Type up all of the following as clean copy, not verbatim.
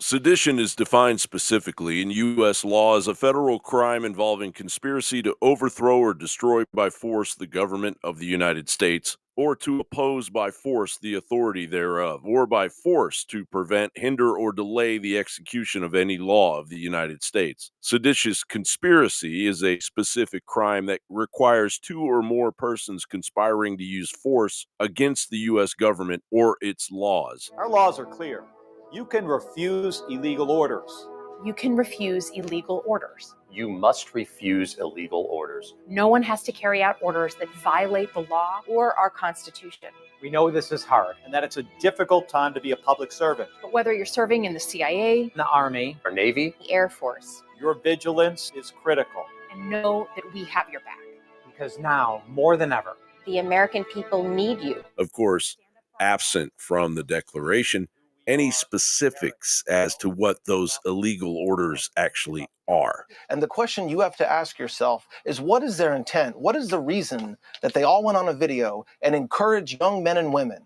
Sedition is defined specifically in U.S. law as a federal crime involving conspiracy to overthrow or destroy by force the government of the United States, or to oppose by force the authority thereof, or by force to prevent, hinder, or delay the execution of any law of the United States. Seditious conspiracy is a specific crime that requires two or more persons conspiring to use force against the U.S. government or its laws. Our laws are clear. You can refuse illegal orders. You can refuse illegal orders. You must refuse illegal orders. No one has to carry out orders that violate the law or our Constitution. We know this is hard and that it's a difficult time to be a public servant. But whether you're serving in the CIA, the Army, or Navy, the Air Force, your vigilance is critical. And know that we have your back. Because now, more than ever, the American people need you. Of course, absent from the Declaration, any specifics as to what those illegal orders actually are. And the question you have to ask yourself is, what is their intent? What is the reason that they all went on a video and encouraged young men and women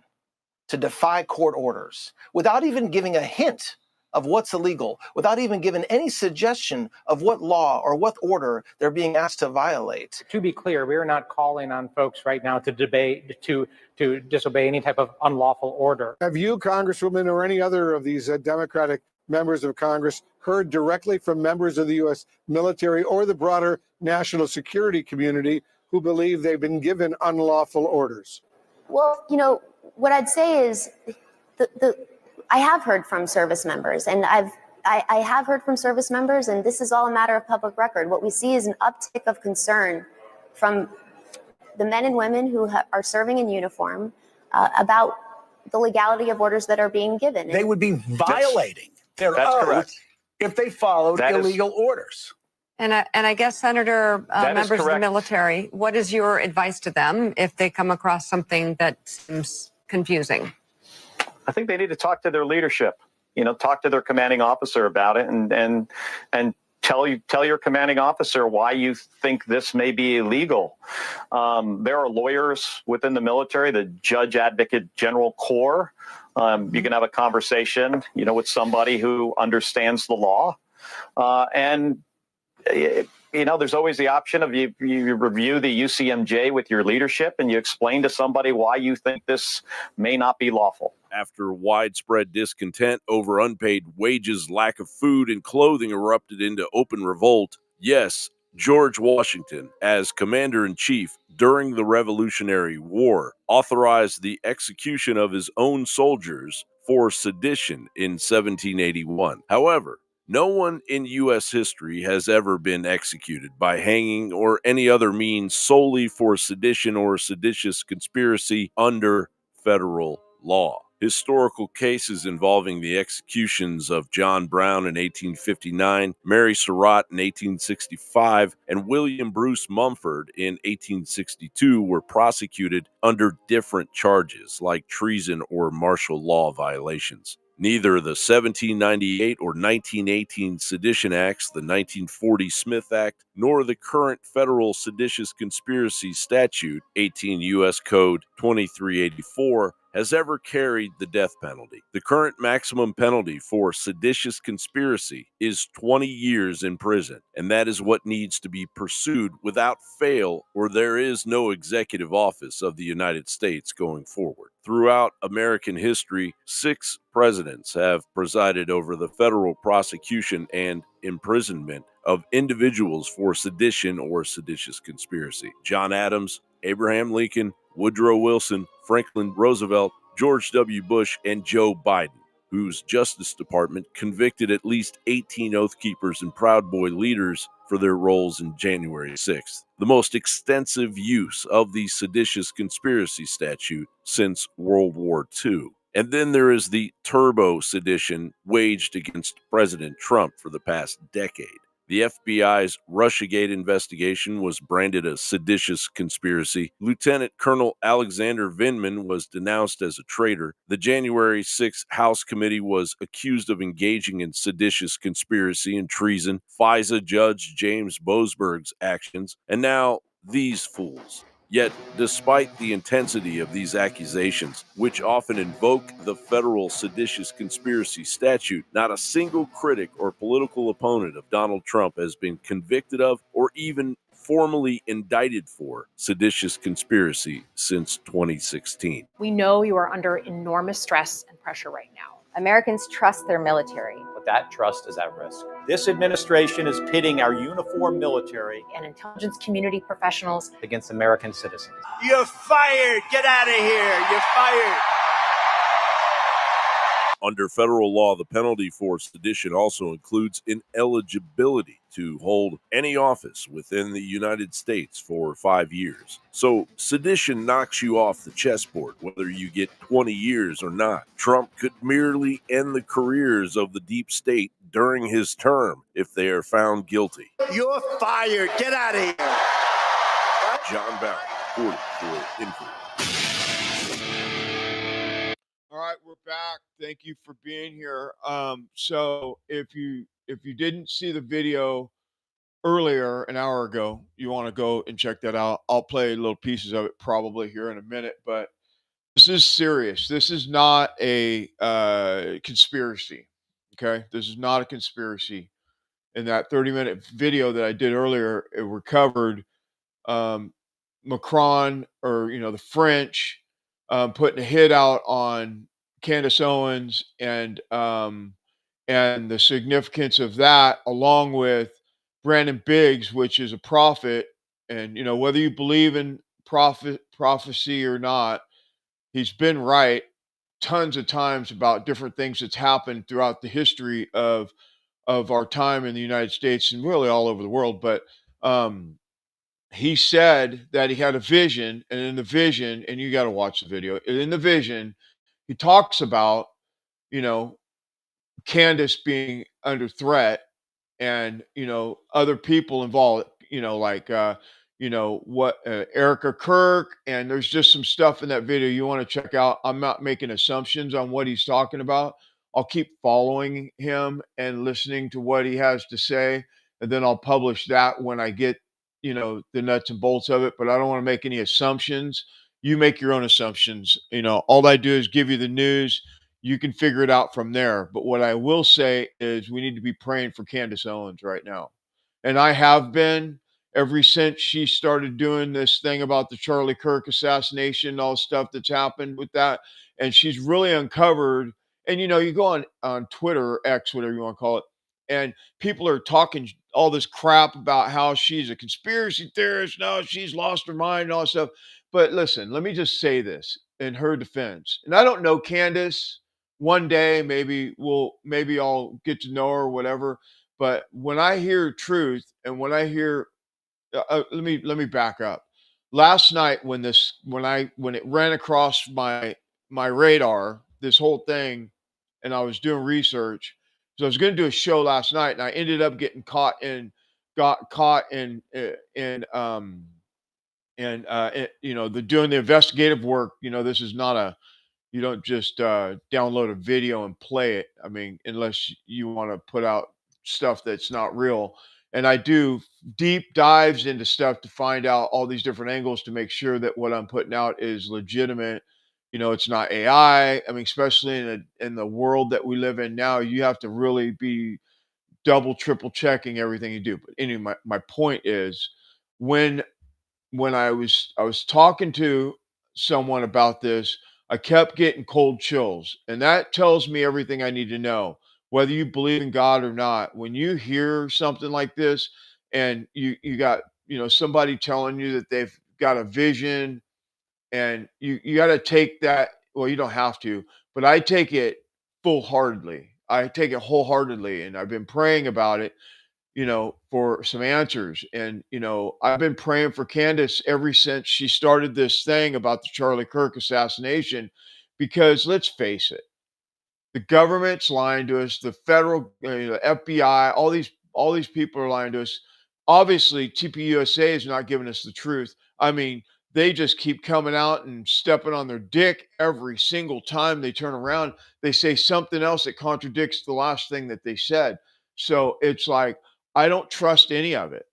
to defy court orders without even giving a hint of what's illegal, without even giving any suggestion of what law or what order they're being asked to violate? To be clear, we are not calling on folks right now to disobey any type of unlawful order. Have you, Congresswoman, or any other of these Democratic members of Congress heard directly from members of the U.S. military or the broader national security community who believe they've been given unlawful orders? Well, you know, what I'd say is I have heard from service members, and I have heard from service members, and this is all a matter of public record. What we see is an uptick of concern from the men and women who are serving in uniform about the legality of orders that are being given. They would be violating their oath if they followed illegal orders. And I guess, Senator, members of the military, what is your advice to them if they come across something that seems confusing? I think they need to talk to their leadership, talk to their commanding officer about it and tell your commanding officer why you think this may be illegal. There are lawyers within the military, the Judge Advocate General Corps. You can have a conversation, with somebody who understands the law. There's always the option of you review the UCMJ with your leadership and you explain to somebody why you think this may not be lawful. After widespread discontent over unpaid wages, lack of food, and clothing erupted into open revolt, yes, George Washington, as commander-in-chief during the Revolutionary War, authorized the execution of his own soldiers for sedition in 1781. However, no one in U.S. history has ever been executed by hanging or any other means solely for sedition or seditious conspiracy under federal law. Historical cases involving the executions of John Brown in 1859, Mary Surratt in 1865, and William Bruce Mumford in 1862 were prosecuted under different charges like treason or martial law violations. Neither the 1798 or 1918 Sedition Acts, the 1940 Smith Act, nor the current federal seditious conspiracy statute, 18 U.S. Code 2384, has ever carried the death penalty. The current maximum penalty for seditious conspiracy is 20 years in prison, and that is what needs to be pursued without fail, or there is no executive office of the United States going forward. Throughout American history, 6 presidents have presided over the federal prosecution and imprisonment of individuals for sedition or seditious conspiracy. John Adams, Abraham Lincoln, Woodrow Wilson, Franklin Roosevelt, George W. Bush, and Joe Biden, whose Justice Department convicted at least 18 Oath Keepers and Proud Boy leaders for their roles in January 6th, the most extensive use of the seditious conspiracy statute since World War II. And then there is the turbo sedition waged against President Trump for the past decade. The FBI's Russiagate investigation was branded a seditious conspiracy. Lieutenant Colonel Alexander Vindman was denounced as a traitor. The January 6th House Committee was accused of engaging in seditious conspiracy and treason. FISA Judge James Boasberg's actions. And now these fools. Yet, despite the intensity of these accusations, which often invoke the federal seditious conspiracy statute, not a single critic or political opponent of Donald Trump has been convicted of or even formally indicted for seditious conspiracy since 2016. We know you are under enormous stress and pressure right now. Americans trust their military. But that trust is at risk. This administration is pitting our uniformed military And intelligence community professionals against American citizens. You're fired. Get out of here. You're fired. Under federal law, the penalty for sedition also includes ineligibility to hold any office within the United States for 5 years. So sedition knocks you off the chessboard, whether you get 20 years or not. Trump could merely end the careers of the deep state during his term if they are found guilty. You're fired. Get out of here. John Bauer, reporting for Info. All right, we're back. Thank you for being here. So if you didn't see the video earlier, an hour ago, you want to go and check that out. I'll play little pieces of it probably here in a minute, but this is serious. This is not a conspiracy. Okay, this is not a conspiracy. In that 30-minute video that I did earlier, it recovered Macron, or the French, putting a hit out on Candace Owens, and the significance of that, along with Brandon Biggs, which is a prophet, and whether you believe in prophecy or not, he's been right tons of times about different things that's happened throughout the history of our time in the United States and really all over the world. But he said that he had a vision, and in the vision, and you got to watch the video, in the vision, he talks about, Candace being under threat, and, other people involved, like, Erica Kirk, and there's just some stuff in that video you want to check out. I'm not making assumptions on what he's talking about. I'll keep following him and listening to what he has to say, and then I'll publish that when I get the nuts and bolts of it, but I don't want to make any assumptions. You make your own assumptions. All I do is give you the news. You can figure it out from there. But what I will say is we need to be praying for Candace Owens right now. And I have been ever since she started doing this thing about the Charlie Kirk assassination, all the stuff that's happened with that. And she's really uncovered. And, you go on Twitter, or X, whatever you want to call it, and people are talking all this crap about how she's a conspiracy theorist. No, she's lost her mind and all that stuff. But listen, let me just say this in her defense. And I don't know Candace. One day, maybe I'll get to know her or whatever. But when I hear truth, and when I hear, let me back up. Last night, when it ran across my radar, this whole thing, and I was doing research. So I was going to do a show last night, and I ended up getting caught in doing the investigative work. This is not you don't just download a video and play it. I mean, unless you want to put out stuff that's not real. And I do deep dives into stuff to find out all these different angles to make sure that what I'm putting out is legitimate. It's not AI. I mean, especially in the world that we live in now, you have to really be double, triple checking everything you do. But anyway, my point is, when I was talking to someone about this, I kept getting cold chills, and that tells me everything I need to know. Whether you believe in God or not, when you hear something like this, and you got somebody telling you that they've got a vision, and you got to take that. Well, you don't have to, but I take it full-heartedly. I take it wholeheartedly, and I've been praying about it, for some answers. And, I've been praying for Candace ever since she started this thing about the Charlie Kirk assassination, because let's face it, the government's lying to us, the federal, FBI, all these people are lying to us. Obviously, TPUSA is not giving us the truth. I mean, they just keep coming out and stepping on their dick every single time they turn around. They say something else that contradicts the last thing that they said. So it's like, I don't trust any of it.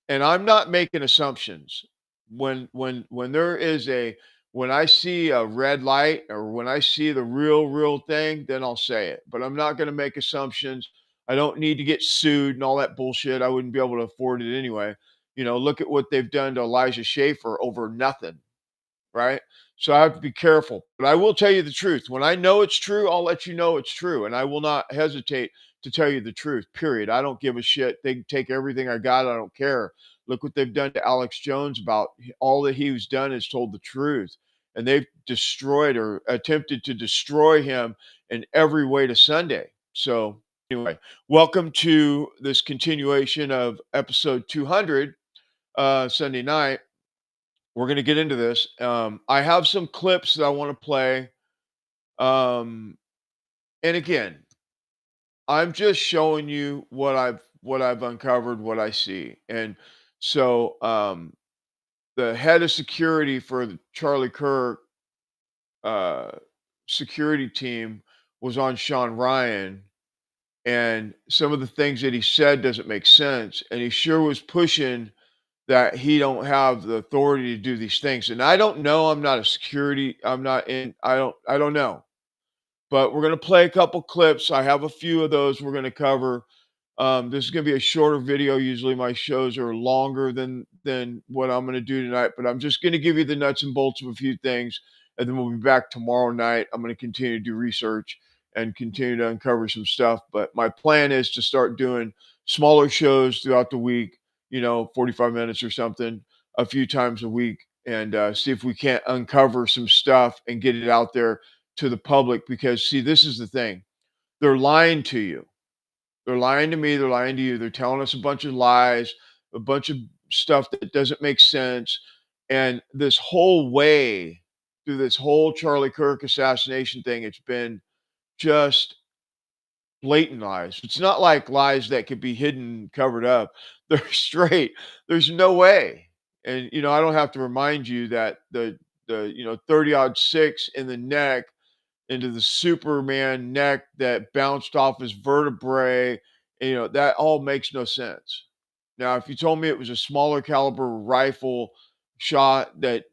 And I'm not making assumptions. when there is when I see a red light or when I see the real thing, then I'll say it. But I'm not going to make assumptions. I don't need to get sued and all that bullshit. I wouldn't be able to afford it anyway. Look at what they've done to Elijah Schaffer over nothing, right? So I have to be careful. But I will tell you the truth. When I know it's true, I'll let you know it's true. And I will not hesitate to tell you the truth, period. I don't give a shit. They can take everything I got. I don't care. Look what they've done to Alex Jones. About all that he's done is told the truth. And they've destroyed or attempted to destroy him in every way to Sunday. So anyway, welcome to this continuation of episode 200, Sunday night. We're going to get into this. I have some clips that I want to play. And again, I'm just showing you what I've uncovered, what I see. And so the head of security for the Charlie Kirk security team was on Sean Ryan, and some of the things that he said doesn't make sense. And he sure was pushing that he don't have the authority to do these things. And I don't know. I'm not a security. I'm not in. I don't know. But we're going to play a couple clips. I have a few of those we're going to cover. This is going to be a shorter video. Usually my shows are longer than what I'm going to do tonight, but I'm just going to give you the nuts and bolts of a few things, and then we'll be back tomorrow night. I'm going to continue to do research and continue to uncover some stuff. But my plan is to start doing smaller shows throughout the week, 45 minutes or something, a few times a week, and see if we can't uncover some stuff and get it out there to the public. Because see, this is the thing. They're lying to you. They're lying to me. They're lying to you. They're telling us a bunch of lies, a bunch of stuff that doesn't make sense. And this whole way through this whole Charlie Kirk assassination thing, it's been just blatant lies. It's not like lies that could be hidden, covered up. They're straight. There's no way. And I don't have to remind you that the 30-06 in the neck into the Superman neck that bounced off his vertebrae, and, that all makes no sense. Now, if you told me it was a smaller caliber rifle shot that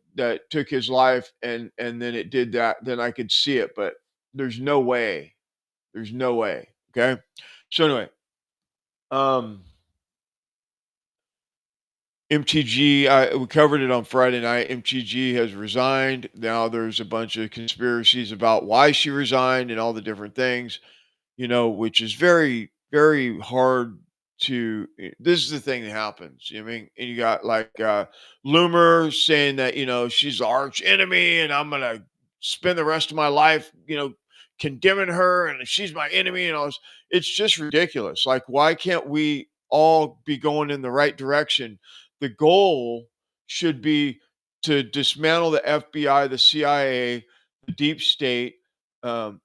took his life and then it did that, then I could see it. But there's no way. There's no way. Okay. So anyway, MTG, we covered it on Friday night. MTG has resigned. Now there's a bunch of conspiracies about why she resigned and all the different things, which is very, very hard to. This is the thing that happens. I mean, and you got like Loomer saying that, she's the arch enemy and I'm going to spend the rest of my life, condemning her and she's my enemy and all this. It's just ridiculous. Like, why can't we all be going in the right direction? The goal should be to dismantle the FBI, the CIA, the deep state, all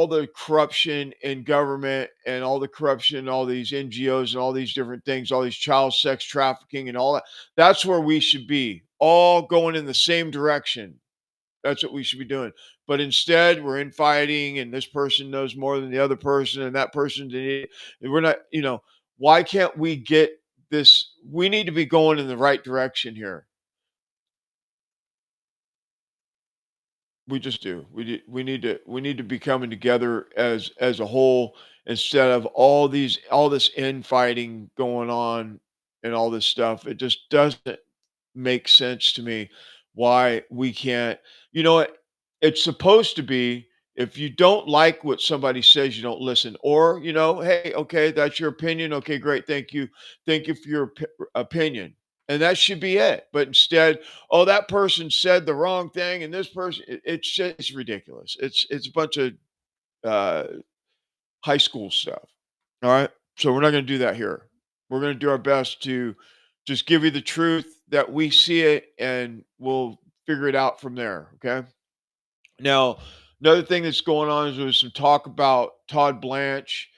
the corruption in government and all the corruption in all these NGOs and all these different things, all these child sex trafficking and all that. That's where we should be, all going in the same direction. That's what we should be doing. But instead, we're infighting, and this person knows more than the other person, and that person didn't. And we're not, why can't we get this? We need to be going in the right direction here. We just do. We need to be coming together as a whole instead of all this infighting going on and all this stuff. It just doesn't make sense to me why we can't. You know what? It's supposed to be, if you don't like what somebody says, you don't listen. Or, hey, okay, that's your opinion. Okay, great. Thank you. Thank you for your opinion. And that should be it. But instead, oh, that person said the wrong thing, and this person, it's just ridiculous. It's a bunch of high school stuff. All right. So we're not going to do that here. We're going to do our best to just give you the truth that we see it, and we'll figure it out from there. Okay. Now, another thing that's going on is there's some talk about Todd Blanche,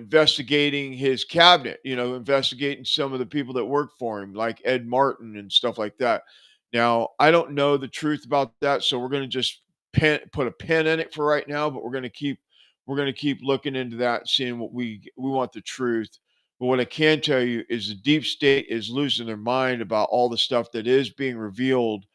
investigating his cabinet, investigating some of the people that work for him, like Ed Martin and stuff like that. Now, I don't know the truth about that, so we're going to just put a pin in it for right now, but we're going to keep looking into that, seeing what we want the truth. But what I can tell you is the deep state is losing their mind about all the stuff that is being revealed,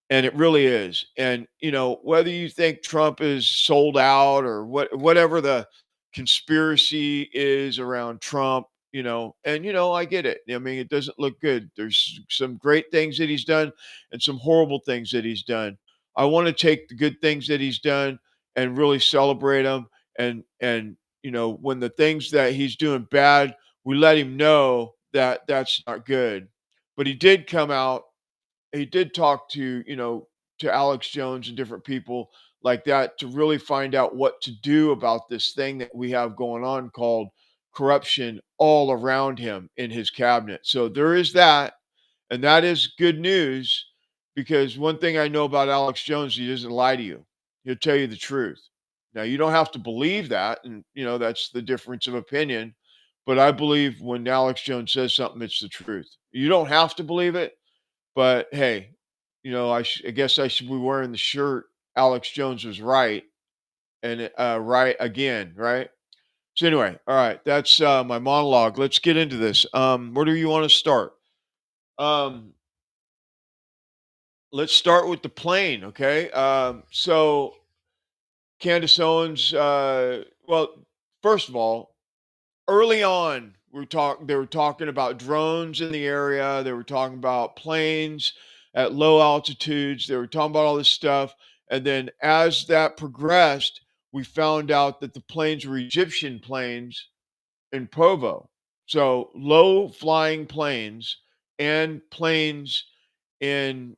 and it really is. And whether you think Trump is sold out or whatever the conspiracy is around Trump, and I get it. I mean, it doesn't look good. There's some great things that he's done and some horrible things that he's done. I want to take the good things that he's done and really celebrate them. And when the things that he's doing bad, we let him know that that's not good. But he did come out, he did talk to Alex Jones and different people like that to really find out what to do about this thing that we have going on called corruption all around him in his cabinet. So there is that, and that is good news, because one thing I know about Alex Jones, he doesn't lie to you. He'll tell you the truth. Now, you don't have to believe that, and that's the difference of opinion, but I believe when Alex Jones says something, it's the truth. You don't have to believe it, but hey, I guess I should be wearing the shirt. Alex Jones was right, and right again, right? So anyway, all right, that's my monologue. Let's get into this. Where do you want to start? Um, let's start with the plane, okay? So Candace Owens. Well, first of all, early on, they were talking about drones in the area. They were talking about planes at low altitudes. They were talking about all this stuff. And then as that progressed, we found out that the planes were Egyptian planes in Provo. So low flying planes and planes in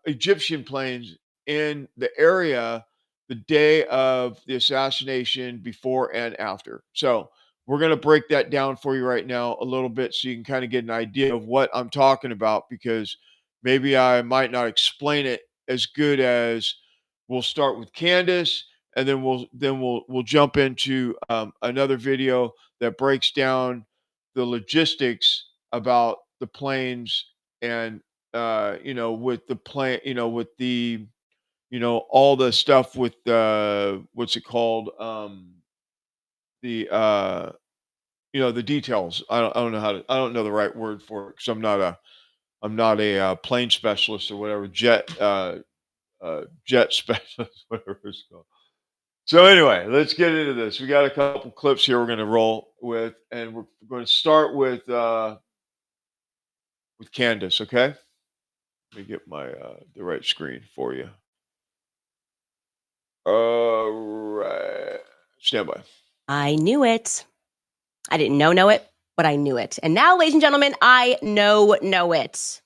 Egyptian planes in the area the day of the assassination, before and after. So we're going to break that down for you right now a little bit so you can kind of get an idea of what I'm talking about, because maybe I might not explain it as good as. We'll start with Candace, and then we'll jump into another video that breaks down the logistics about the planes, and with the plane, with the, all the stuff with what's it called, the the details. I don't know I don't know the right word for it, because I'm not a plane specialist or whatever, jet specialist, whatever it's called. So anyway, let's get into this. We got a couple clips here we're going to roll with, and we're going to start with Candace. Okay, let me get my the right screen for you. All right, stand by. I knew it. I didn't know it, but I knew it. And now, ladies and gentlemen, I know it.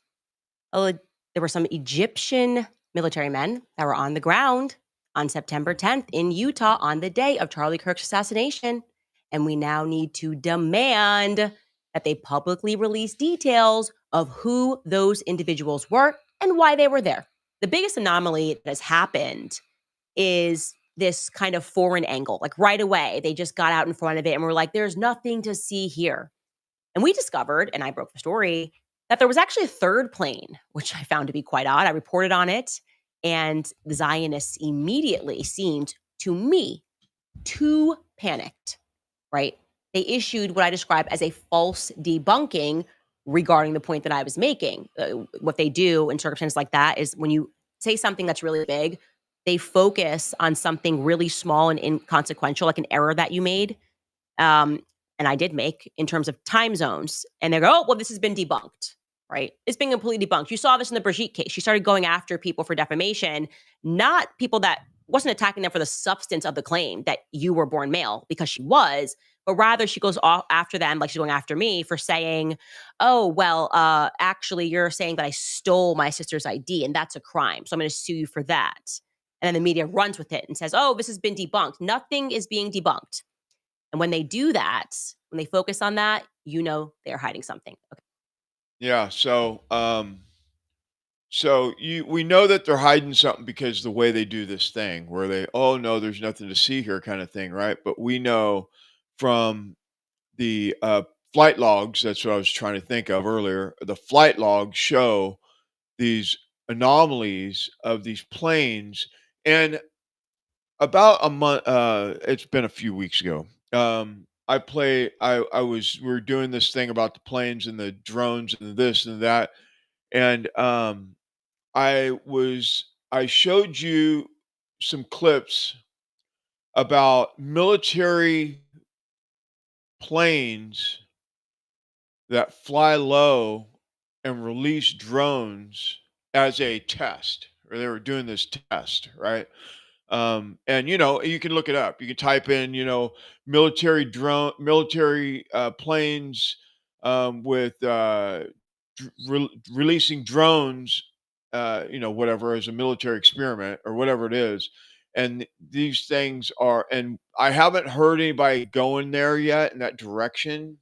Oh, there were some Egyptian military men that were on the ground on September 10th in Utah on the day of Charlie Kirk's assassination. And we now need to demand that they publicly release details of who those individuals were and why they were there. The biggest anomaly that has happened is this kind of foreign angle. Like right away, they just got out in front of it and were like, there's nothing to see here. And we discovered, and I broke the story, that there was actually a third plane, which I found to be quite odd. I reported on it, and the Zionists immediately seemed, to me, too panicked, right? They issued what I describe as a false debunking regarding the point that I was making. What they do in circumstances like that is when you say something that's really big, they focus on something really small and inconsequential, like an error that you made. And I did make in terms of time zones. And they go, oh, well, this has been debunked, right? It's been completely debunked. You saw this in the Brigitte case. She started going after people for defamation, not people that wasn't attacking them for the substance of the claim that you were born male, because she was, but rather she goes off after them, like she's going after me for saying, oh, well, actually, you're saying that I stole my sister's ID and that's a crime. So I'm going to sue you for that. And then the media runs with it and says, oh, this has been debunked. Nothing is being debunked. And when they do that, when they focus on that, they're hiding something. Okay. Yeah. We know that they're hiding something because the way they do this thing, where they, oh no, there's nothing to see here, kind of thing, right? But we know from the flight logs. That's what I was trying to think of earlier. The flight logs show these anomalies of these planes, and about a month. It's been a few weeks ago. we were doing this thing about the planes and the drones and this and that. And I showed you some clips about military planes that fly low and release drones as a test, or they were doing this test, right? And you can look it up. You can type in, military planes with releasing drones, whatever, as a military experiment or whatever it is. And these things are, and I haven't heard anybody going there yet in that direction.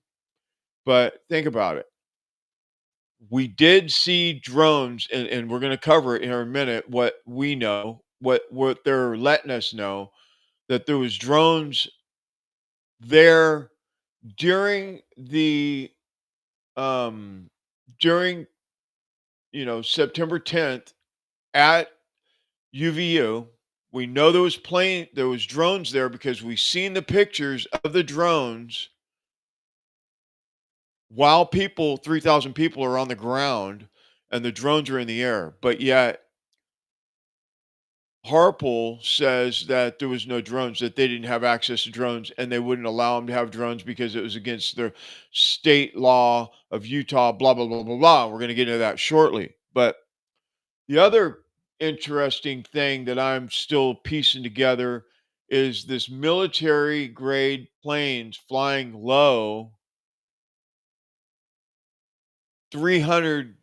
But think about it. We did see drones, and we're going to cover it in a minute. What we know, what they're letting us know, that there was drones there during the during September 10th at UVU. We know there was drones there because we seen the pictures of the drones while 3,000 people are on the ground and the drones are in the air. But yet Harpole says that there was no drones, that they didn't have access to drones, and they wouldn't allow them to have drones because it was against the state law of Utah, blah, blah, blah, blah, blah. We're going to get into that shortly. But the other interesting thing that I'm still piecing together is this military grade planes flying low, 300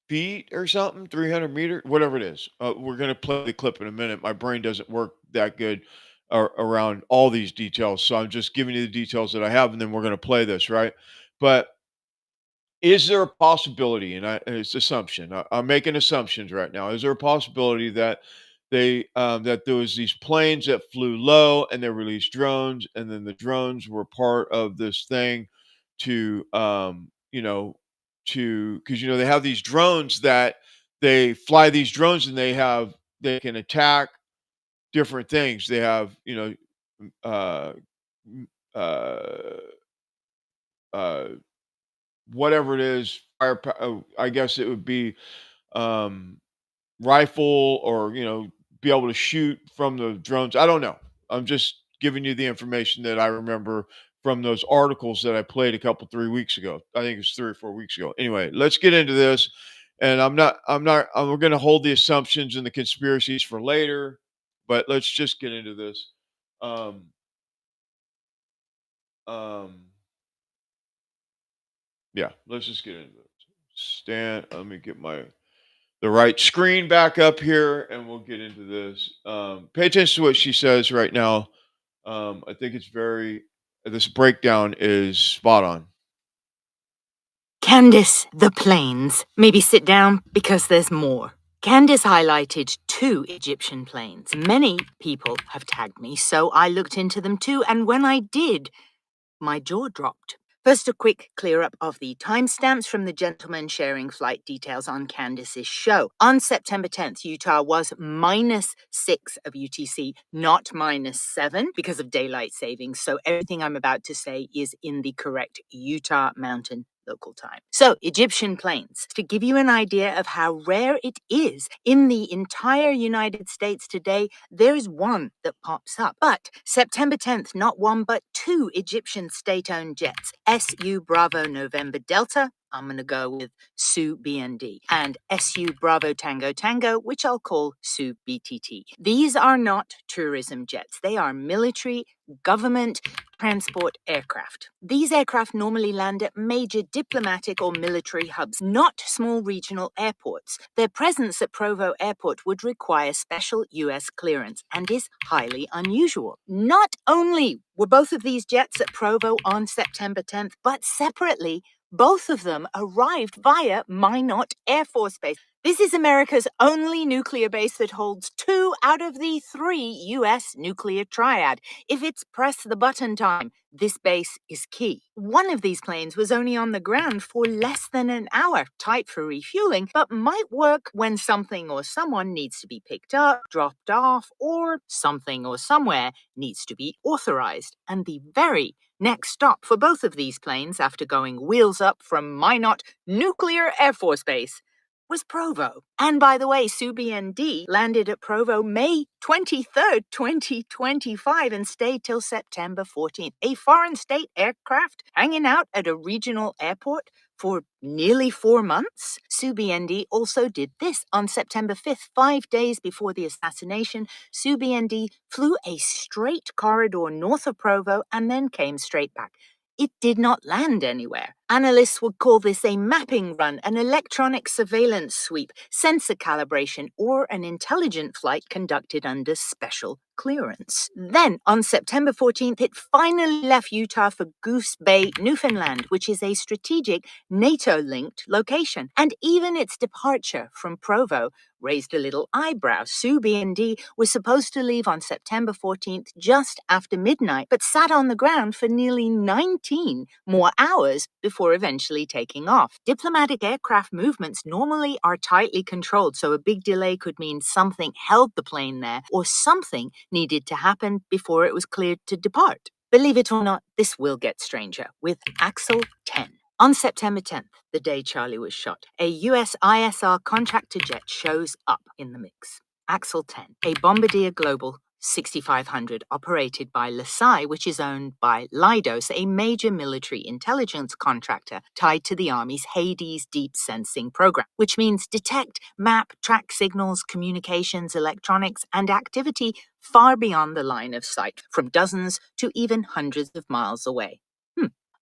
feet or something, 300 meters, whatever it is. We're going to play the clip in a minute. My brain doesn't work that good around all these details. So I'm just giving you the details that I have, and then we're going to play this, right? But is there a possibility, and it's assumption, I'm making assumptions right now. Is there a possibility that that there was these planes that flew low and they released drones, and then the drones were part of this thing to, because they have these drones that they fly these drones, and they can attack different things. They have, uh, uh, uh, whatever it is, I guess it would be um, rifle, or be able to shoot from the drones. I don't know. I'm just giving you the information that I remember from those articles that I played 3 weeks ago. I think it's 3 or 4 weeks ago. Anyway, let's get into this. And we're going to hold the assumptions and the conspiracies for later, but let's just get into this. Um, yeah, let's just get into it. Let me get the right screen back up here, and we'll get into this. Pay attention to what she says right now. I think this breakdown is spot on. Candace, the planes. Maybe sit down because there's more. Candace highlighted 2 Egyptian planes. Many people have tagged me, so I looked into them too, and when I did, my jaw dropped. First, a quick clear up of the timestamps from the gentleman sharing flight details on Candace's show. On September 10th, Utah was -6 of UTC, not -7 because of daylight savings. So everything I'm about to say is in the correct Utah Mountain local time. So, Egyptian planes. To give you an idea of how rare it is in the entire United States today, there's one that pops up. But September 10th, not one but 2 Egyptian state-owned jets, SU Bravo November Delta, I'm going to go with SU BND, and SU Bravo Tango Tango, which I'll call SU BTT. These are not tourism jets. They are military, government, transport aircraft. These aircraft normally land at major diplomatic or military hubs, not small regional airports. Their presence at Provo Airport would require special U.S. clearance and is highly unusual. Not only were both of these jets at Provo on September 10th, but separately, both of them arrived via Minot Air Force Base. This is America's only nuclear base that holds 2 out of the 3 U.S. nuclear triad. If it's press the button time, this base is key. One of these planes was only on the ground for less than an hour, tight for refueling, but might work when something or someone needs to be picked up, dropped off, or something or somewhere needs to be authorized. And the very Next stop for both of these planes after going wheels up from Minot Nuclear Air Force Base was Provo. And by the way, SuBND landed at Provo May 23rd, 2025 and stayed till September 14th. A foreign state aircraft hanging out at a regional airport for nearly 4 months. SuBND also did this on September 5th, 5 days before the assassination. SuBND flew a straight corridor north of Provo and then came straight back. It did not land anywhere. Analysts would call this a mapping run, an electronic surveillance sweep, sensor calibration, or an intelligent flight conducted under special clearance. Then, on September 14th, it finally left Utah for Goose Bay, Newfoundland, which is a strategic NATO-linked location. And even its departure from Provo raised a little eyebrow. SuBND was supposed to leave on September 14th just after midnight, but sat on the ground for nearly 19 more hours before eventually taking off. Diplomatic aircraft movements normally are tightly controlled, so a big delay could mean something held the plane there or something needed to happen before it was cleared to depart. Believe it or not, this will get stranger with Axel 10. On September 10th, the day Charlie was shot, a US ISR contractor jet shows up in the mix. Axel 10, a Bombardier Global 6500 operated by LaSalle, which is owned by Leidos, a major military intelligence contractor tied to the Army's Hades deep sensing program, which means detect, map, track signals, communications, electronics, and activity far beyond the line of sight, from dozens to even hundreds of miles away.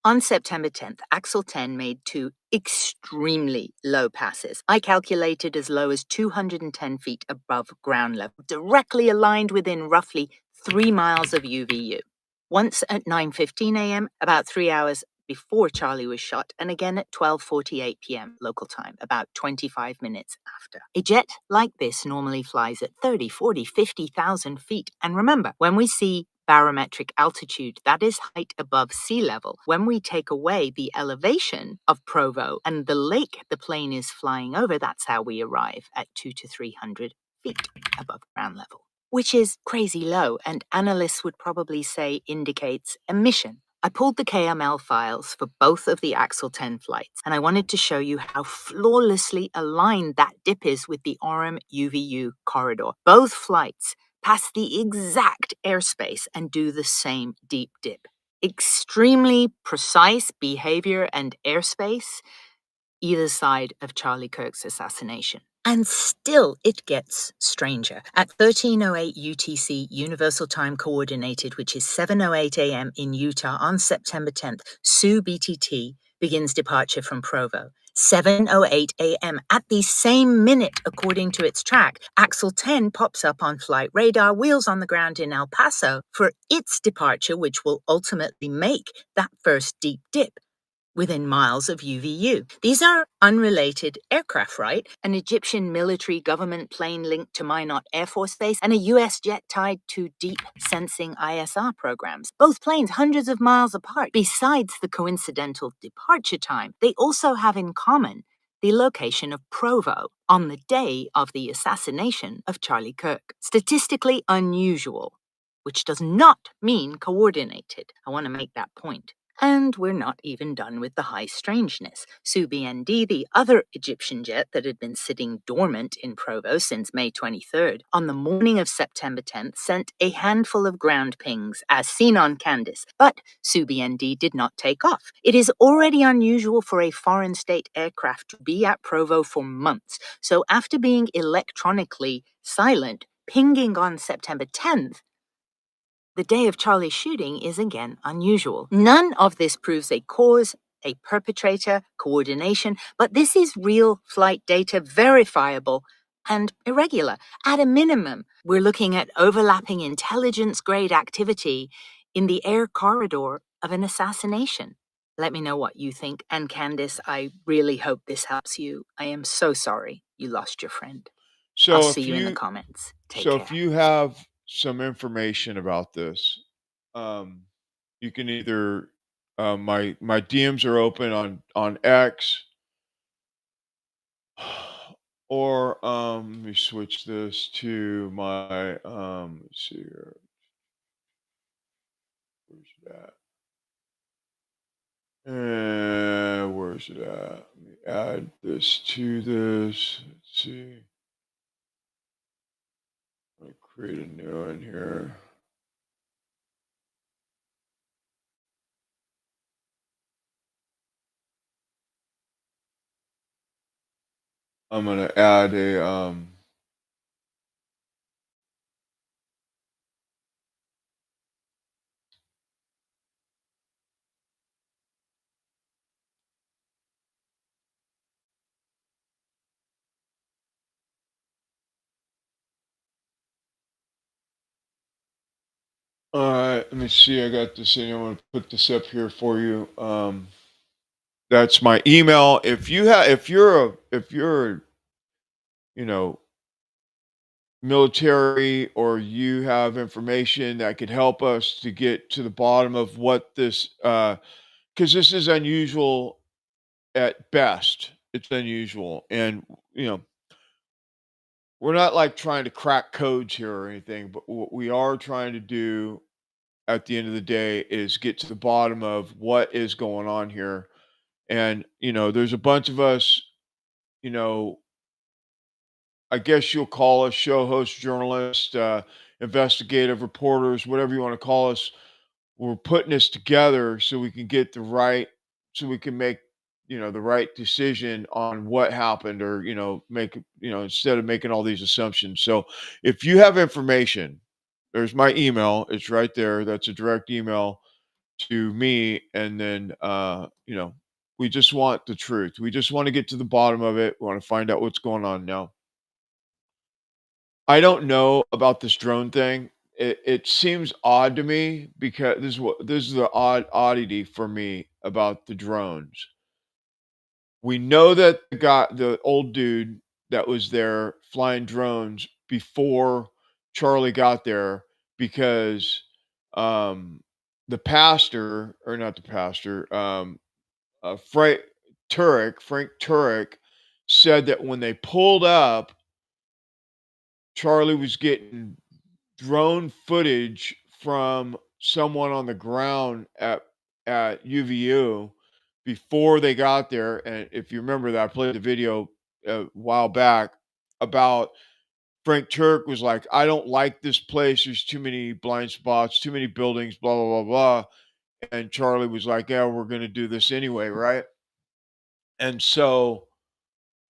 On September 10th, Axel 10 made 2 extremely low passes. I calculated as low as 210 feet above ground level, directly aligned within roughly 3 miles of UVU. Once at 9:15 a.m., about 3 hours before Charlie was shot, and again at 12:48 p.m. local time, about 25 minutes after. A jet like this normally flies at 30, 40, 50,000 feet. And remember, when we see barometric altitude, that is height above sea level. When we take away the elevation of Provo and the lake the plane is flying over, that's how we arrive at 200 to 300 feet above ground level, which is crazy low, and analysts would probably say indicates emission. I pulled the KML files for both of the Axel 10 flights, and I wanted to show you how flawlessly aligned that dip is with the Orem UVU corridor. Both flights pass the exact airspace and do the same deep dip. Extremely precise behavior and airspace either side of Charlie Kirk's assassination. And still, it gets stranger. At 13:08 UTC, Universal Time Coordinated, which is 7:08 a.m. in Utah on September 10th, SuBTT begins departure from Provo. 7:08 a.m. At the same minute, according to its track, Axel 10 pops up on flight radar, wheels on the ground in El Paso for its departure, which will ultimately make that first deep dip within miles of UVU. These are unrelated aircraft, right? An Egyptian military government plane linked to Minot Air Force Base and a US jet tied to deep sensing ISR programs. Both planes hundreds of miles apart. Besides the coincidental departure time, they also have in common the location of Provo on the day of the assassination of Charlie Kirk. Statistically unusual, which does not mean coordinated. I want to make that point. And we're not even done with the high strangeness. SuBND, the other Egyptian jet that had been sitting dormant in Provo since May 23rd, on the morning of September 10th, sent a handful of ground pings, as seen on Candace, but SuBND did not take off. It is already unusual for a foreign state aircraft to be at Provo for months, so after being electronically silent, pinging on September 10th, the day of Charlie's shooting is again unusual. None of this proves a cause, a perpetrator, coordination, but this is real flight data, verifiable and irregular. At a minimum, we're looking at overlapping intelligence-grade activity in the air corridor of an assassination. Let me know what you think. And Candace, I really hope this helps you. I am so sorry you lost your friend. I'll see you in the comments. Take care. If you have some information about this, you can either my DMs are open on X, or let me switch this to my let's see here. Where's that? Where's it at? Let me add this to this. Let's see. I'll create a new one here. I'm gonna add a all right, let me see. I got this in. I'm gonna put this up here for you. That's my email. If you're you know, military, or you have information that could help us to get to the bottom of what this, because this is unusual at best. It's unusual, and you know, we're not like trying to crack codes here or anything, but what we are trying to do at the end of the day is get to the bottom of what is going on here. And you know, there's a bunch of us, you know, I guess you'll call us show hosts, journalists, investigative reporters, whatever you want to call us. We're putting this together so we can get the right, so we can make, you know, the right decision on what happened, or you know, make, you know, instead of making all these assumptions. So if you have information, there's my email. It's right there. That's a direct email to me. And then, you know, we just want the truth. We just want to get to the bottom of it. We want to find out what's going on now. I don't know about this drone thing. It seems odd to me, because this is the oddity for me about the drones. We know that the old dude that was there flying drones before Charlie got there, because um the pastor, or not the pastor, Frank Turek said that when they pulled up, Charlie was getting drone footage from someone on the ground at UVU before they got there. And if you remember that, I played the video a while back about Frank Turk was like, I don't like this place. There's too many blind spots, too many buildings, blah, blah, blah, blah. And Charlie was like, yeah, we're going to do this anyway. Right. And so,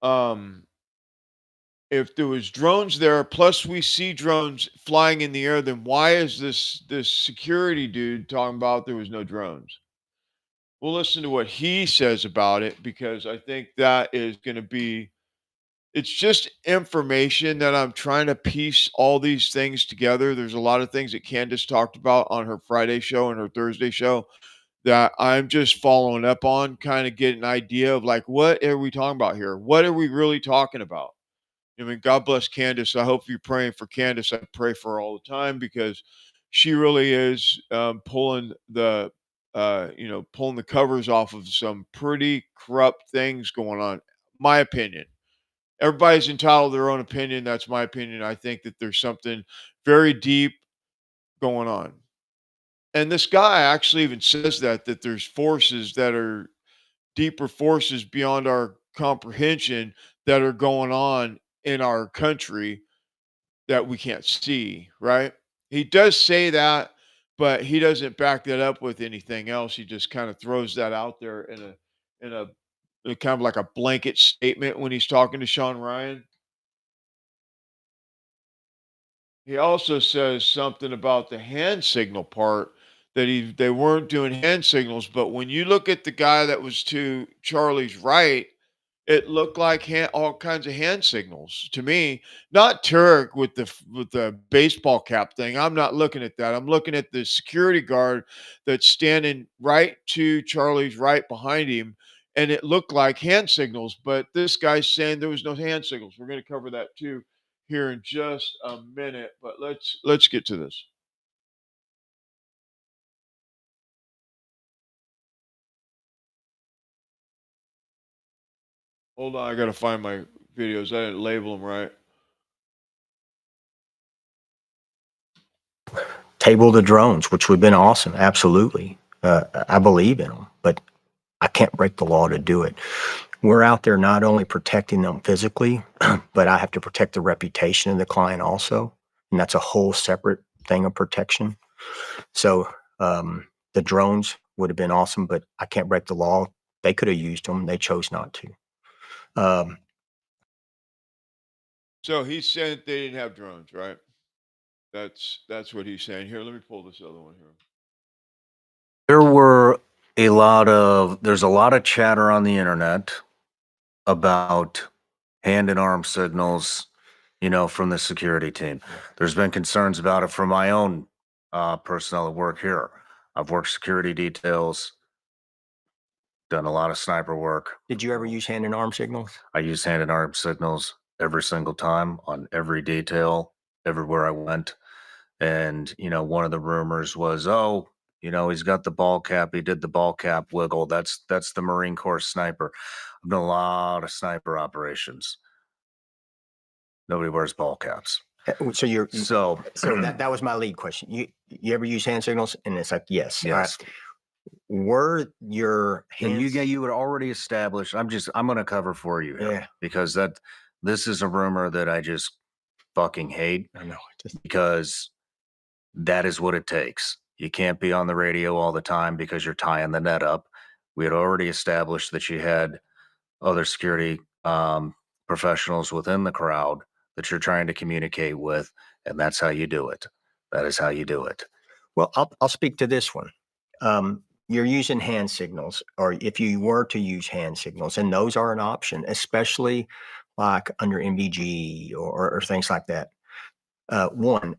um, if there was drones there, plus we see drones flying in the air, then why is this security dude talking about there was no drones? We'll listen to what he says about it, because I think that is going to be, it's just information that I'm trying to piece all these things together. There's a lot of things that Candace talked about on her Friday show and her Thursday show that I'm just following up on, kind of get an idea of like, what are we talking about here? What are we really talking about? I mean, God bless Candace. I hope you're praying for Candace. I pray for her all the time, because she really is pulling the, you know, pulling the covers off of some pretty corrupt things going on. My opinion. Everybody's entitled to their own opinion. That's my opinion. I think that there's something very deep going on. And this guy actually even says that there's forces that are deeper, forces beyond our comprehension, that are going on in our country that we can't see, right? He does say that, but he doesn't back that up with anything else. He just kind of throws that out there in a kind of like a blanket statement when he's talking to Sean Ryan. He also says something about the hand signal part, that they weren't doing hand signals, but when you look at the guy that was to Charlie's right, it looked like all kinds of hand signals to me. Not Turek with the baseball cap thing. I'm not looking at that. I'm looking at the security guard that's standing right to Charlie's right behind him, and it looked like hand signals. But this guy's saying there was no hand signals. We're going to cover that too here in just a minute. But let's get to this. Hold on, I got to find my videos. I didn't label them right. Table the drones, which would have been awesome. Absolutely. I believe in them. But I can't break the law to do it. We're out there not only protecting them physically, but I have to protect the reputation of the client also. And that's a whole separate thing of protection. So the drones would have been awesome, but I can't break the law. They could have used them. They chose not to. So he's saying they didn't have drones, right? That's what he's saying. Here, let me pull this other one here. There's a lot of chatter on the internet about hand and arm signals, from the security team. There's been concerns about it from my own personnel that work here. I've worked security details, done a lot of sniper work. Did you ever use hand and arm signals? I use hand and arm signals every single time on every detail, everywhere I went. And, one of the rumors was, he's got the ball cap. He did the ball cap wiggle. That's the Marine Corps sniper. I've done a lot of sniper operations. Nobody wears ball caps. So that was my lead question. You ever use hand signals? And it's like, yes. Yes. Were your hands... And you would already establish. I'm going to cover for you here, because this is a rumor that I just fucking hate. I know. Because that is what it takes. You can't be on the radio all the time because you're tying the net up. We had already established that you had other security professionals within the crowd that you're trying to communicate with, and that's how you do it. That is how you do it. Well, I'll speak to this one. You're using hand signals, or if you were to use hand signals, and those are an option, especially like under MVG or things like that. One,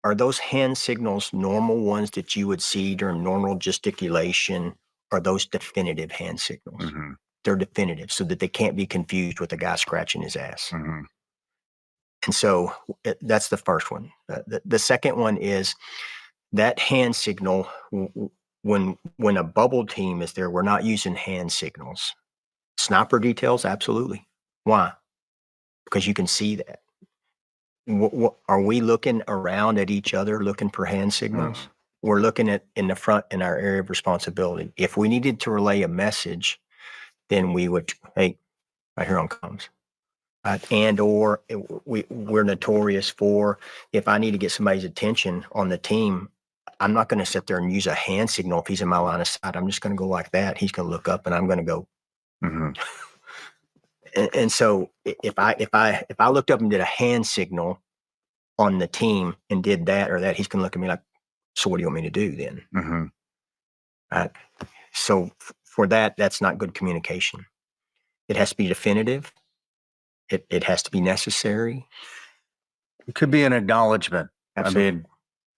are those hand signals normal ones that you would see during normal gesticulation? Are those definitive hand signals? Mm-hmm. They're definitive, so that they can't be confused with a guy scratching his ass. Mm-hmm. And so that's the first one. The second one is that hand signal. When a bubble team is there, we're not using hand signals. Sniper details, absolutely. Why? Because you can see that. Are we looking around at each other looking for hand signals? Mm. We're looking at in the front in our area of responsibility. If we needed to relay a message, then we would, hey, right here on comms. We're notorious for, if I need to get somebody's attention on the team, I'm not going to sit there and use a hand signal if he's in my line of sight. I'm just going to go like that. He's going to look up and I'm going to go. Mm-hmm. And so if I looked up and did a hand signal on the team and did that or that, he's going to look at me like, so what do you want me to do then? Mm-hmm. Right. So for that's not good communication. It has to be definitive. It has to be necessary. It could be an acknowledgement. Absolutely. I mean,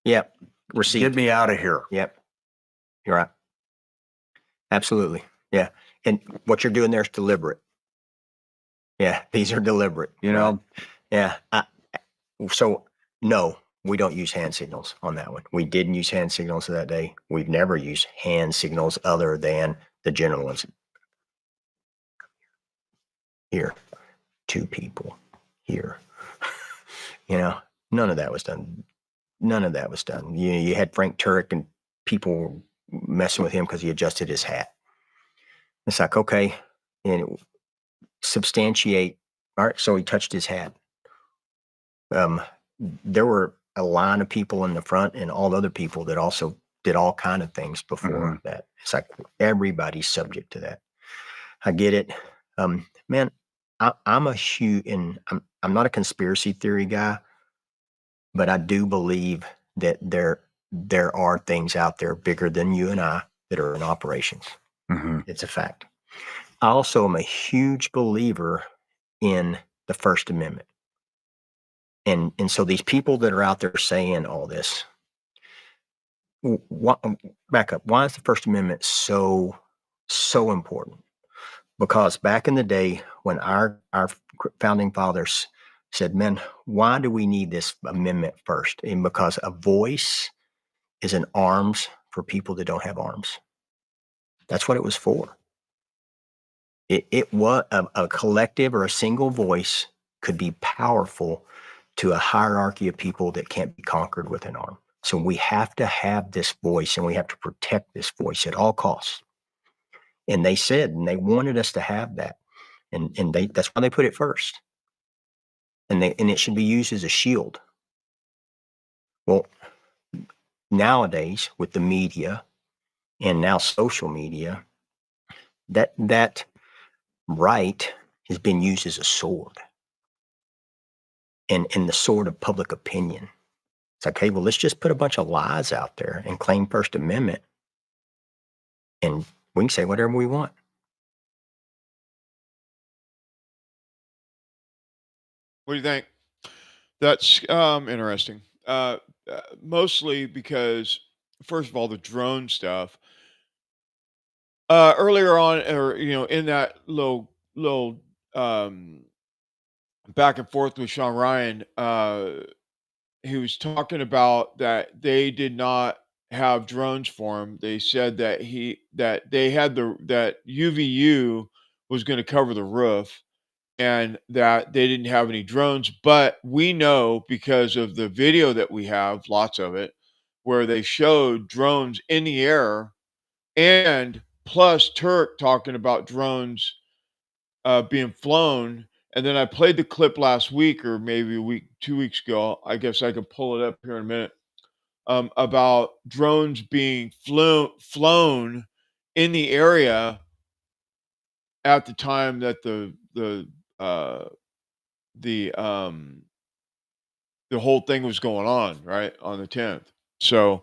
yep. Receipt. Get me out of here. Yep. You're right. Absolutely. Yeah. And what you're doing there is deliberate. Yeah. These are deliberate. Right? Yeah. So no, we don't use hand signals on that one. We didn't use hand signals that day. We've never used hand signals other than the general ones. Here, 2 people here. None of that was done. None of that was done. You had Frank Turek and people messing with him because he adjusted his hat. It's like, okay, and substantiate. All right, so he touched his hat. There were a line of people in the front and all other people that also did all kind of things before that. It's like everybody's subject to that. I get it. Man, I'm a huge, and I'm not a conspiracy theory guy, but I do believe that there are things out there bigger than you and I that are in operations. Mm-hmm. It's a fact. I also am a huge believer in the First Amendment. And so these people that are out there saying all this, back up. Why is the First Amendment so important? Because back in the day when our founding fathers said, man, why do we need this amendment first? And because a voice is an arms for people that don't have arms. That's what it was for. It was a collective or a single voice could be powerful to a hierarchy of people that can't be conquered with an arm. So we have to have this voice and we have to protect this voice at all costs. And they said, and they wanted us to have that. And that's why they put it first. And it should be used as a shield. Well, nowadays with the media and now social media, that right has been used as a sword. And the sword of public opinion. It's like, hey, well, let's just put a bunch of lies out there and claim First Amendment. And we can say whatever we want. What do you think? That's interesting. Mostly because, first of all, the drone stuff. Earlier on, or in that little back and forth with Sean Ryan, he was talking about that they did not have drones for him. They said that they had that UVU was going to cover the roof, and that they didn't have any drones. But we know, because of the video that we have, lots of it, where they showed drones in the air, and plus Turk talking about drones being flown. And then I played the clip last week, or maybe a week, 2 weeks ago. I guess I can pull it up here in a minute. About drones being flown in the area at the time that the whole thing was going on, right, on the 10th. So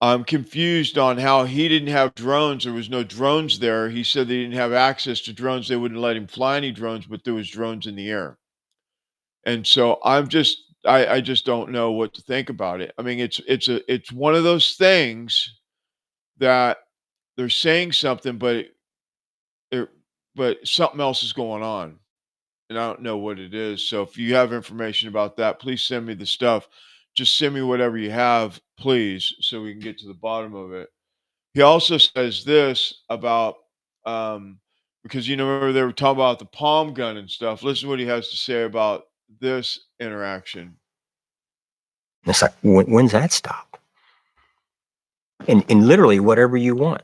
I'm confused on how he didn't have drones. There was no drones there. He said they didn't have access to drones. They wouldn't let him fly any drones, but there was drones in the air. And so I just don't know what to think about it. I mean, it's one of those things that they're saying something, but something else is going on, and I don't know what it is. So if you have information about that, please send me the stuff. Just send me whatever you have, please, so we can get to the bottom of it. He also says this about because remember they were talking about the palm gun and stuff. Listen to what he has to say about this interaction. It's like, when's that stop? And literally whatever you want.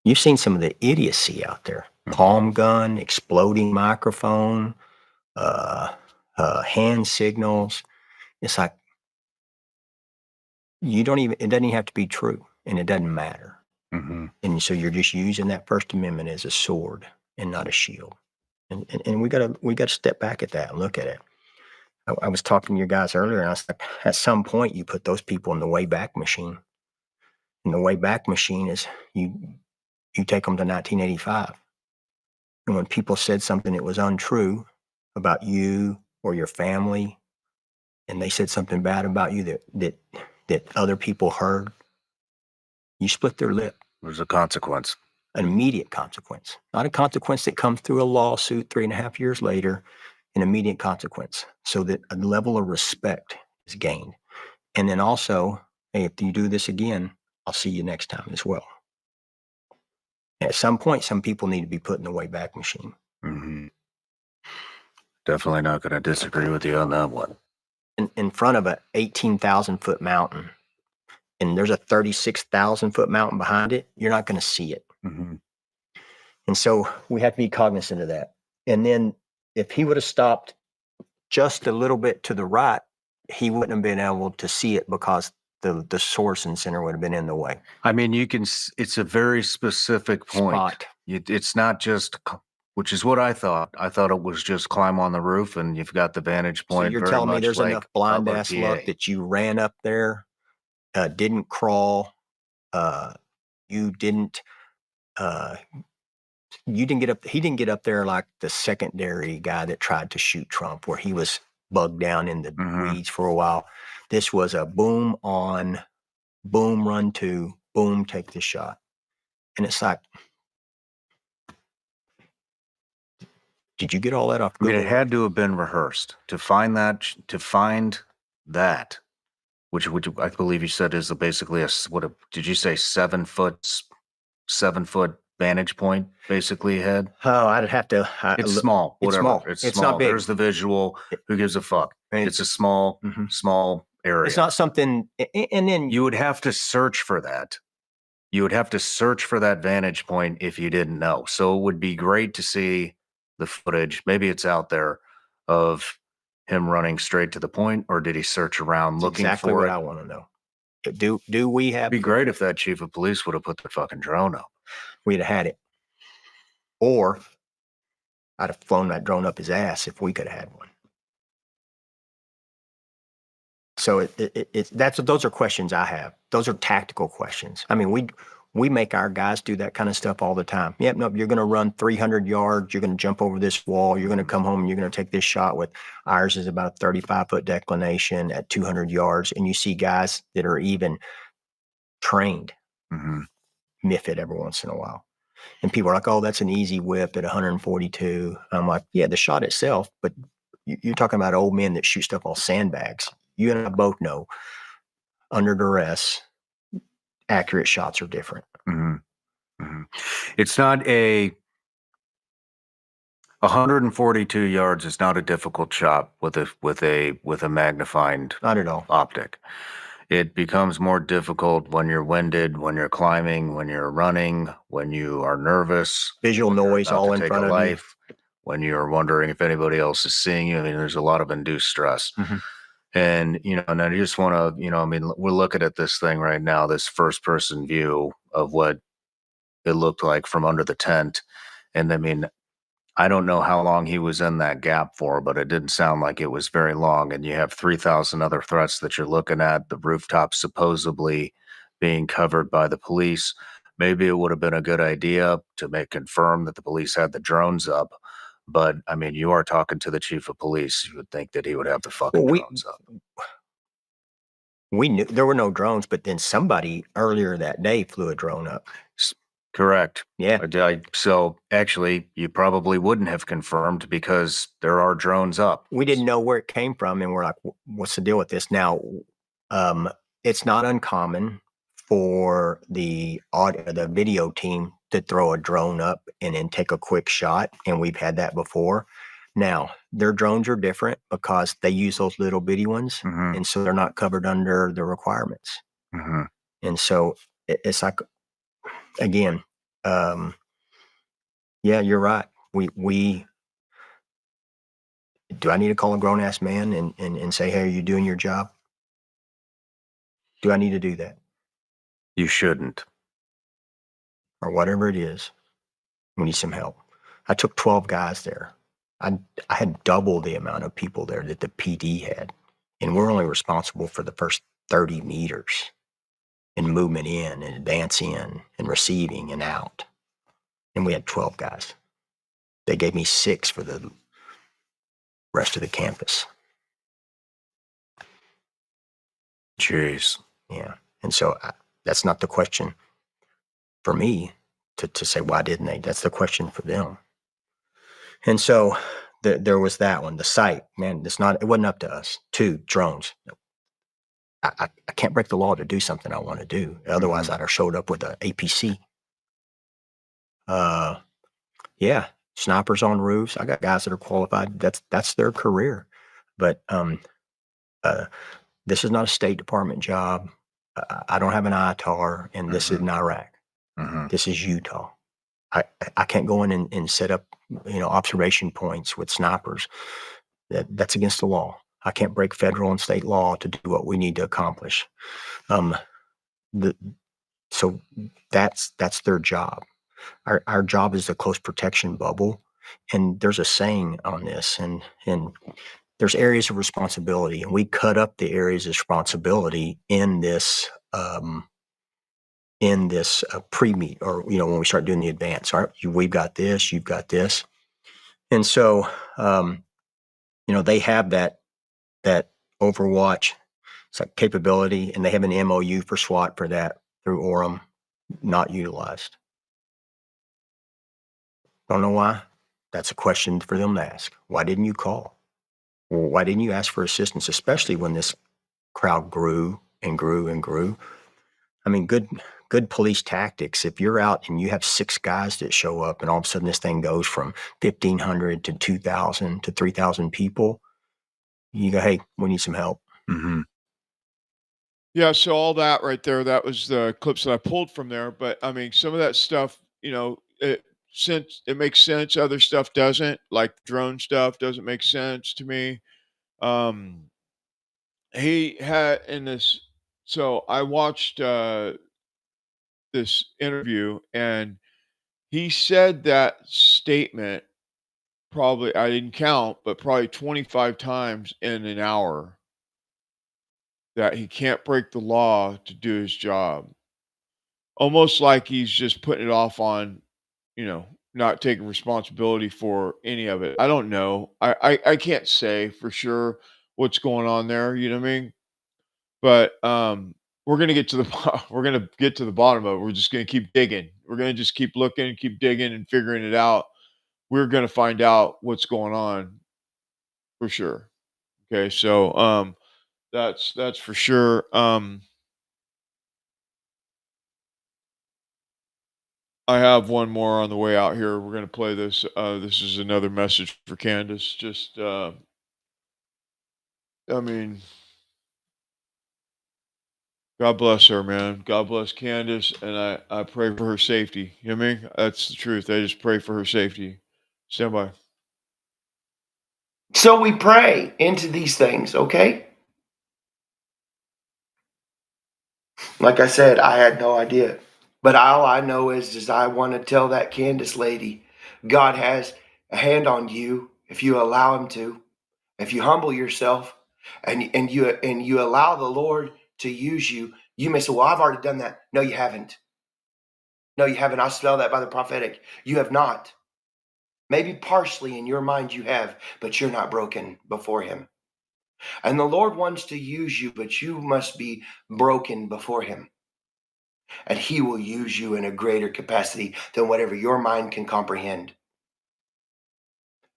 You've seen some of the idiocy out there. Palm gun, exploding microphone, hand signals. It's like, it doesn't even have to be true, and it doesn't matter. Mm-hmm. And so you're just using that First Amendment as a sword and not a shield. And we gotta step back at that and look at it. I was talking to you guys earlier, and I was like, at some point you put those people in the Wayback Machine. And the Wayback Machine is you take them to 1985. And when people said something that was untrue about you or your family, and they said something bad about you that other people heard, you split their lip. There's a consequence. An immediate consequence. Not a consequence that comes through a lawsuit 3.5 years later, an immediate consequence, so that a level of respect is gained. And then also, hey, if you do this again, I'll see you next time as well. And at some point, some people need to be put in the Wayback Machine. Mm-hmm. Definitely not going to disagree with you on that one. In front of a 18,000-foot mountain, and there's a 36,000-foot mountain behind it, you're not going to see it. Mm-hmm. And so we have to be cognizant of that. And then if he would have stopped just a little bit to the right, he wouldn't have been able to see it because the source and center would have been in the way. I mean, it's a very specific point. Spot. It's not just, which is what I thought. I thought it was just climb on the roof and you've got the vantage point. So you're very telling me much there's like enough blind Butler, ass PA. luck that you ran up there, didn't crawl, you didn't get up. He didn't get up there like the secondary guy that tried to shoot Trump, where he was bugged down in the weeds for a while. This was a boom on, boom run to, boom take the shot, and it's like, did you get all that off? I mean, it had to have been rehearsed to find that. Which I believe you said is basically did you say 7 foot vantage point basically ahead? Oh, I'd have to. It's small. Whatever. It's small. It's small. Not big. There's the visual. Who gives a fuck? It's a small area. It's not something. And then you would have to search for that. you would have to search for that vantage point if you didn't know. So it would be great to see the footage. Maybe it's out there of him running straight to the point, or did he search around looking exactly for what it? I want to know. Do we have? It'd be great if that chief of police would have put the fucking drone up. We'd have had it, or I'd have flown that drone up his ass if we could have had one. So those are questions I have. Those are tactical questions. I mean, we make our guys do that kind of stuff all the time. Yep, no, you're going to run 300 yards. You're going to jump over this wall. You're going to come home and you're going to take this shot with ours is about a 35-foot declination at 200 yards. And you see guys that are even trained miff it every once in a while. And people are like, oh, that's an easy whip at 142. I'm like, yeah, the shot itself, but you're talking about old men that shoot stuff off sandbags. You and I both know under duress, accurate shots are different. It's not 142 yards is not a difficult shot with a magnified not at all optic. It becomes more difficult when you're winded, when you're climbing, when you're running, when you are nervous, visual noise all in front of you, when you're wondering if anybody else is seeing you. I mean, there's a lot of induced stress. And, and I just want to, we're looking at this thing right now, this first person view of what it looked like from under the tent. And I mean, I don't know how long he was in that gap for, but it didn't sound like it was very long. And you have 3,000 other threats that you're looking at, the rooftop supposedly being covered by the police. Maybe it would have been a good idea to confirm that the police had the drones up. But I mean, you are talking to the chief of police. You would think that he would have the fucking drones up. We knew there were no drones, but then somebody earlier that day flew a drone up. Correct. Yeah. So actually, you probably wouldn't have confirmed because there are drones up. We didn't know where it came from, and we're like, what's the deal with this? Now, it's not uncommon for the video team to throw a drone up and then take a quick shot, and we've had that before. Now, their drones are different because they use those little bitty ones, and so they're not covered under the requirements. And so it's like, again, yeah, you're right. We do I need to call a grown ass man and say, hey, are you doing your job? Do I need to do that? You shouldn't. Or whatever it is. We need some help. I took 12 guys there. I had double the amount of people there that the PD had. And we're only responsible for the first 30 meters in movement in and advance in and receiving and out. And we had 12 guys. They gave me 6 for the rest of the campus. Jeez. Yeah. And so that's not the question for me to say, why didn't they? That's the question for them. And so there was that one. The site, man, it wasn't up to us. 2, drones. I can't break the law to do something I want to do. Otherwise, I'd have showed up with an APC. Yeah, snipers on roofs. I got guys that are qualified. That's their career. But this is not a State Department job. I don't have an ITAR, and this isn't Iraq. This is Utah. I can't go in and set up observation points with snipers. That's against the law. I can't break federal and state law to do what we need to accomplish. So that's their job. Our job is a close protection bubble, and there's a saying on this, and there's areas of responsibility, and we cut up the areas of responsibility in this pre-meet, or when we start doing the advance. All right, we've got this, you've got this, and so they have that Overwatch capability, and they have an MOU for SWAT for that through Orem, not utilized. Don't know why. That's a question for them to ask. Why didn't you call? Well, why didn't you ask for assistance, especially when this crowd grew and grew and grew? I mean, good police tactics. If you're out and you have 6 guys that show up, and all of a sudden this thing goes from 1,500 to 2,000 to 3,000 people, you go, hey, we need some help. Yeah, so all that right there, that was the clips that I pulled from there. But I mean, some of that stuff, since it makes sense, other stuff doesn't. Like drone stuff doesn't make sense to me. Um, he had in this, so I watched this interview, and he said that statement probably, I didn't count, but probably 25 times in an hour, that he can't break the law to do his job. Almost like he's just putting it off on, you know, not taking responsibility for any of it. I don't know. I can't say for sure what's going on there, you know what I mean? But, we're gonna get to the we're gonna get to the bottom of it. We're just gonna keep digging. We're gonna just keep looking, keep digging and figuring it out. We're gonna find out what's going on for sure. Okay, so, that's for sure. I have one more on the way out here. We're gonna play this. This is another message for Candace. Just, I mean, God bless her, man. God bless Candace, and I pray for her safety. You know what I mean? That's the truth. I just pray for her safety. Stand by. So we pray into these things, okay? Like I said, I had no idea. But all I know is I want to tell that Candace lady, God has a hand on you if you allow him to. If you humble yourself and you allow the Lord to use you, you may say, well, I've already done that. No, you haven't. No, you haven't. I spell that by the prophetic. You have not. Maybe partially in your mind you have, but you're not broken before him. And the Lord wants to use you, but you must be broken before him. And he will use you in a greater capacity than whatever your mind can comprehend.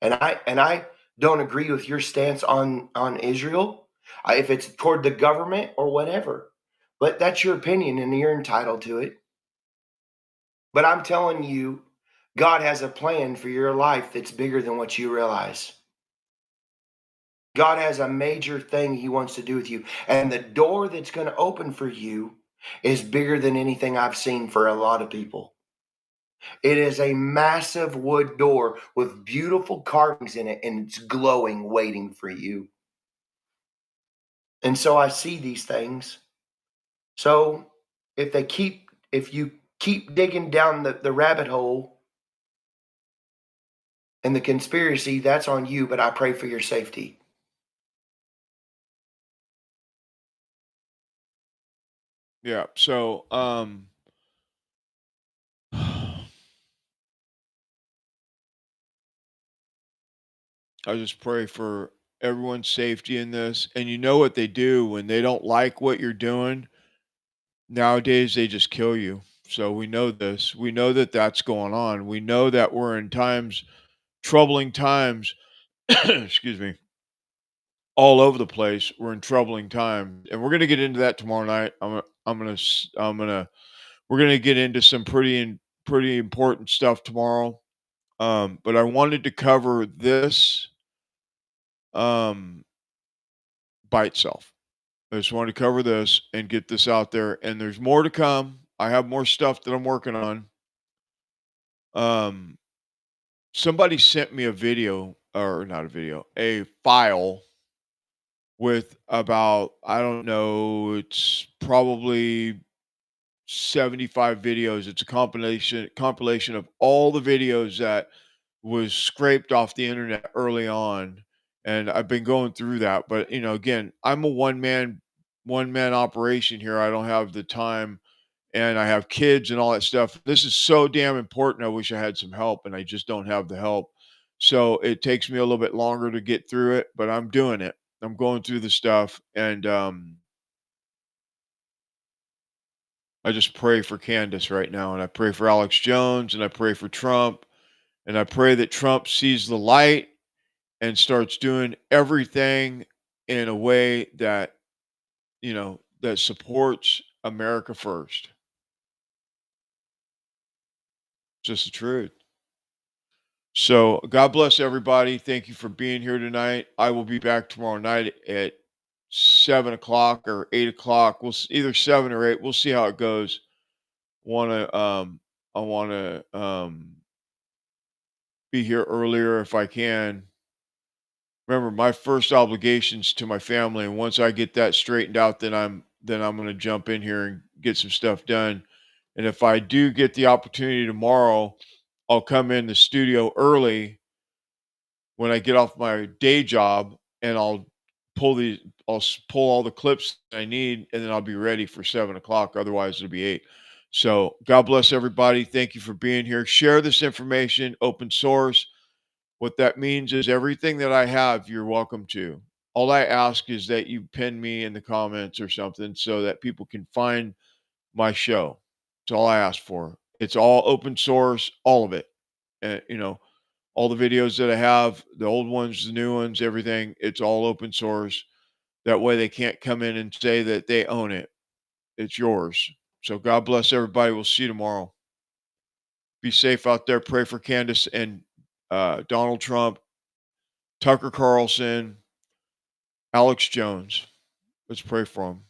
And I don't agree with your stance on Israel, if it's toward the government or whatever. But that's your opinion and you're entitled to it. But I'm telling you, God has a plan for your life that's bigger than what you realize. God has a major thing he wants to do with you. And the door that's going to open for you is bigger than anything I've seen for a lot of people. It is a massive wood door with beautiful carvings in it, and it's glowing, waiting for you. And so I see these things. So if you keep digging down the rabbit hole and the conspiracy, that's on you, but I pray for your safety. Yeah. So, I just pray for everyone's safety in this. And you know what they do when they don't like what you're doing? Nowadays, they just kill you. So we know this. We know that that's going on. We know that we're in times, troubling times, excuse me, all over the place. We're in troubling times, and we're going to get into that tomorrow night. We're going to get into some pretty important stuff tomorrow. But I wanted to cover this um, by itself. I just wanted to cover this and get this out there. And there's more to come. I have more stuff that I'm working on. Um, Somebody sent me a video, or not a video, a file with about, I don't know, it's probably 75 videos. It's a compilation of all the videos that was scraped off the internet early on, and I've been going through that. But again, I'm a one man operation here. I don't have the time, and I have kids and all that stuff. This is so damn important. I wish I had some help, and I just don't have the help. So it takes me a little bit longer to get through it, but I'm doing it. I'm going through the stuff, and I just pray for Candace right now, and I pray for Alex Jones, and I pray for Trump, and I pray that Trump sees the light and starts doing everything in a way that that supports America first. Just the truth. So God bless everybody. Thank you for being here tonight. I will be back tomorrow night at 7 o'clock or 8 o'clock. Either 7 or 8. We'll see how it goes. I want to be here earlier if I can. Remember, my first obligations to my family, and once I get that straightened out, then I'm going to jump in here and get some stuff done. And if I do get the opportunity tomorrow, I'll come in the studio early when I get off my day job, and I'll pull all the clips I need, and then I'll be ready for 7 o'clock. Otherwise, it'll be 8. So God bless everybody. Thank you for being here. Share this information, open source. What that means is everything that I have, you're welcome to. All I ask is that you pin me in the comments or something so that people can find my show. That's all I ask for. It's all open source, all of it. All the videos that I have, the old ones, the new ones, everything, it's all open source. That way they can't come in and say that they own it. It's yours. So God bless everybody. We'll see you tomorrow. Be safe out there. Pray for Candace and Donald Trump, Tucker Carlson, Alex Jones. Let's pray for them.